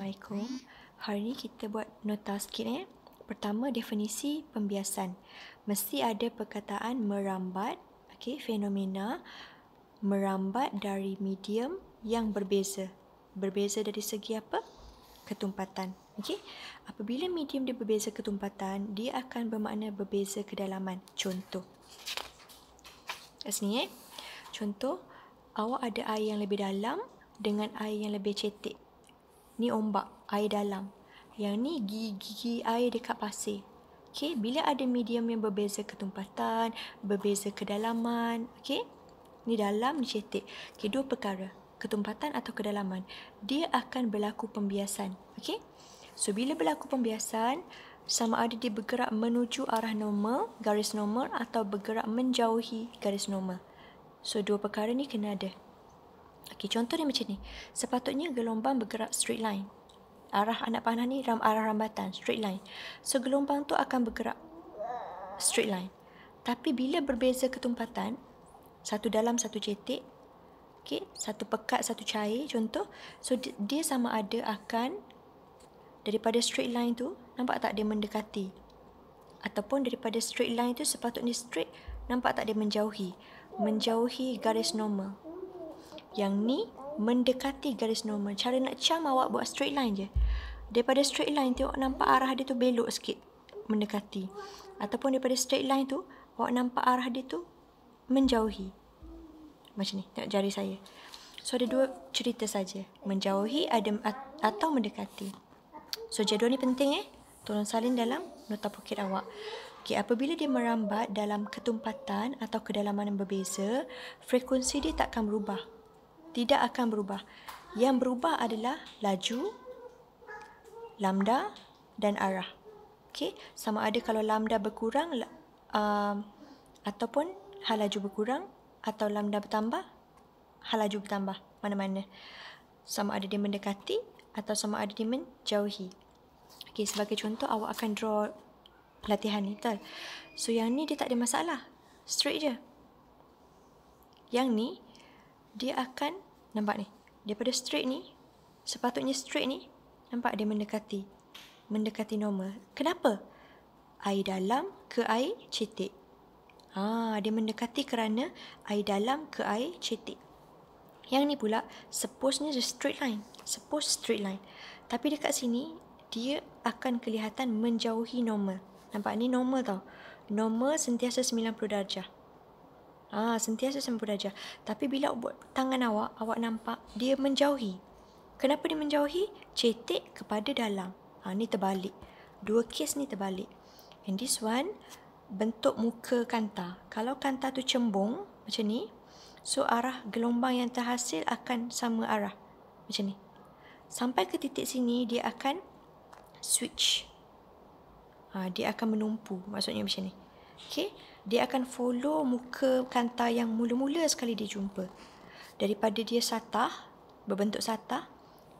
Assalamualaikum. Hari ni kita buat nota sikit. Pertama, definisi pembiasan. Mesti ada perkataan merambat, fenomena merambat dari medium yang berbeza. Berbeza dari segi apa? Ketumpatan. Apabila medium dia berbeza ketumpatan, dia akan bermakna berbeza kedalaman. Contoh. Kat sini Contoh, awak ada air yang lebih dalam dengan air yang lebih cetek. Ni ombak, air dalam. Yang ni gigi air dekat pasir. Bila ada medium yang berbeza ketumpatan, berbeza kedalaman, ni dalam, ni cetek. Dua perkara, ketumpatan atau kedalaman. Dia akan berlaku pembiasan. So, bila berlaku pembiasan, sama ada dia bergerak menuju arah normal, garis normal, atau bergerak menjauhi garis normal. So, dua perkara ni kena ada. Contoh dia macam ni. Sepatutnya gelombang bergerak straight line. Arah anak panah ni arah rambatan, straight line. So, gelombang tu akan bergerak straight line. Tapi bila berbeza ketumpatan, satu dalam, satu cetek, satu pekat, satu cair, contoh. So, dia sama ada akan daripada straight line tu, nampak tak dia mendekati? Ataupun daripada straight line tu sepatutnya straight, nampak tak dia menjauhi? Menjauhi garis normal. Yang ni mendekati garis normal. Cara nak cam awak buat straight line je. Daripada straight line tu awak nampak arah dia tu belok sikit, mendekati. Ataupun daripada straight line tu awak nampak arah dia tu menjauhi. Macam ni, tengok jari saya. So, ada dua cerita saja, menjauhi atau mendekati. So, jadual ni penting tolong salin dalam nota poket awak. Apabila dia merambat dalam ketumpatan atau kedalaman yang berbeza, frekuensi dia tak akan berubah. Tidak akan berubah. Yang berubah adalah laju, lambda dan arah. Sama ada kalau lambda berkurang ataupun hal laju berkurang, atau lambda bertambah, hal laju bertambah. Mana-mana. Sama ada dia mendekati atau sama ada dia menjauhi. Sebagai contoh, awak akan draw latihan ni, betul? So, yang ni dia tak ada masalah. Straight je. Yang ni, dia akan, nampak ni, daripada straight ni, sepatutnya straight ni, nampak dia mendekati normal. Kenapa? Air dalam ke air cetek. Dia mendekati kerana air dalam ke air cetek. Yang ni pula, supposednya straight line. Straight line. Tapi dekat sini, dia akan kelihatan menjauhi normal. Nampak ni normal tau. Normal sentiasa 90 darjah. Sentiasa 90 darjah. Tapi bila buat tangan awak nampak dia menjauhi. Kenapa dia menjauhi? Cetek kepada dalam. Ni terbalik. Dua kes ni terbalik. And this one, bentuk muka kanta. Kalau kanta tu cembung macam ni, so arah gelombang yang terhasil akan sama arah. Macam ni. Sampai ke titik sini, dia akan switch. Dia akan menumpu. Maksudnya macam ni. Dia akan follow muka kanta yang mula-mula sekali dia jumpa. Daripada dia satah, berbentuk satah,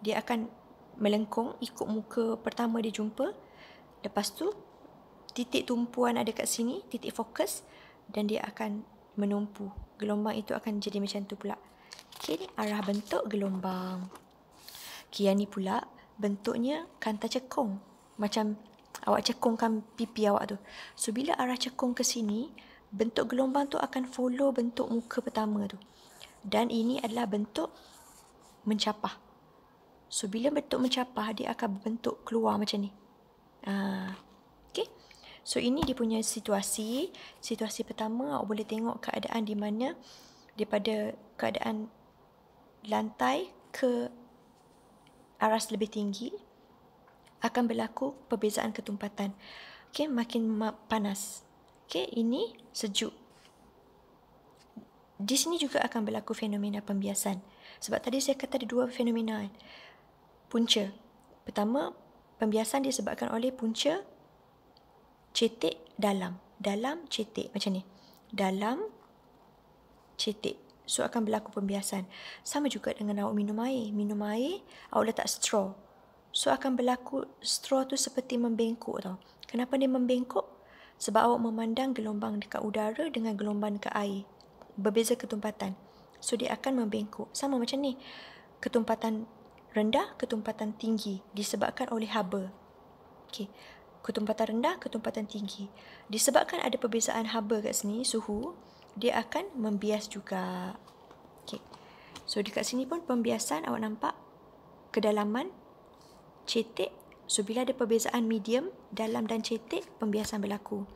dia akan melengkung ikut muka pertama dia jumpa. Lepas tu, titik tumpuan ada kat sini, titik fokus, dan dia akan menumpu. Gelombang itu akan jadi macam tu pula. Ni arah bentuk gelombang. Yang ni pula bentuknya kanta cekung. Macam awak cekungkan pipi awak tu. So, bila arah cekung ke sini, bentuk gelombang tu akan follow bentuk muka pertama tu. Dan ini adalah bentuk mencapah. So, bila bentuk mencapah, dia akan berbentuk keluar macam ni. So, ini dia punya situasi. Situasi pertama, awak boleh tengok keadaan di mana daripada keadaan lantai ke aras lebih tinggi akan berlaku perbezaan ketumpatan. Makin panas. Ini sejuk. Di sini juga akan berlaku fenomena pembiasan. Sebab tadi saya kata ada dua fenomena. Punca. Pertama, pembiasan disebabkan oleh punca cetek dalam. Dalam cetek. Macam ni. Dalam cetek. So, akan berlaku pembiasan. Sama juga dengan awak minum air. Minum air, awak letak straw. So, akan berlaku straw tu seperti membengkok tau. Kenapa dia membengkok? Sebab awak memandang gelombang dekat udara dengan gelombang dekat air. Berbeza ketumpatan. So, dia akan membengkok. Sama macam ni. Ketumpatan rendah, ketumpatan tinggi disebabkan oleh haba. Okey. Ketumpatan rendah, ketumpatan tinggi. Disebabkan ada perbezaan haba kat sini, suhu, dia akan membias juga. Okey. So dekat sini pun pembiasan, awak nampak kedalaman, cetek. So bila ada perbezaan medium, dalam dan cetek, pembiasan berlaku.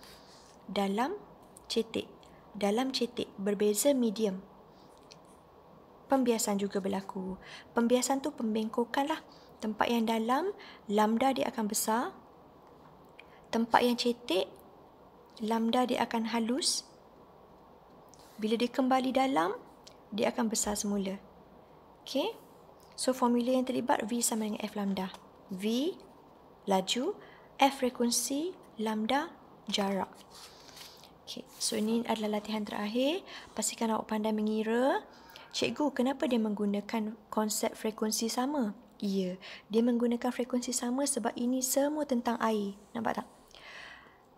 Dalam, cetek. Dalam cetek, berbeza medium. Pembiasan juga berlaku. Pembiasan tu pembengkokan lah. Tempat yang dalam, lambda dia akan besar. Tempat yang cetek, lambda dia akan halus. Bila dia kembali dalam, dia akan besar semula. Okay. So formula yang terlibat, V sama dengan F lambda. V, laju. F, frekuensi. Lambda, jarak. Okay. So ini adalah latihan terakhir. Pastikan awak pandai mengira. Cikgu, kenapa dia menggunakan konsep frekuensi sama? Ya, dia menggunakan frekuensi sama sebab ini semua tentang air. Nampak tak?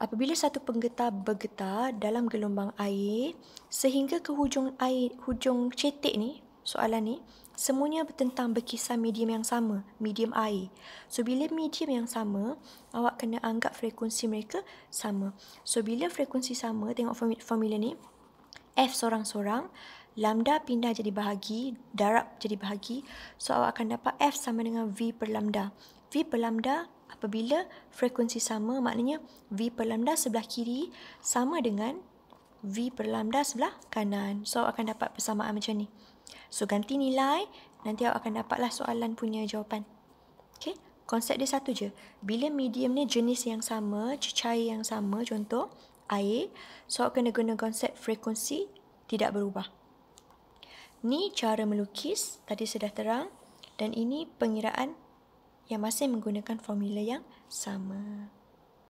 Apabila satu penggetar bergetar dalam gelombang air sehingga ke hujung air, hujung cetek ni, soalan ni, semuanya tentang berkisar medium yang sama, medium air. So bila medium yang sama, awak kena anggap frekuensi mereka sama. So bila frekuensi sama, tengok formula ni, F sorang-sorang, lambda pindah jadi bahagi, darab jadi bahagi. So awak akan dapat F sama dengan V per lambda. V per lambda apabila frekuensi sama, maknanya V per lambda sebelah kiri sama dengan V per lambda sebelah kanan. So awak akan dapat persamaan macam ni. So ganti nilai, nanti awak akan dapatlah soalan punya jawapan. Okay? Konsep dia satu je. Bila medium ni jenis yang sama, cecair yang sama, contoh air, so awak kena guna konsep frekuensi tidak berubah. Ni cara melukis, tadi sudah terang, dan ini pengiraan yang masih menggunakan formula yang sama.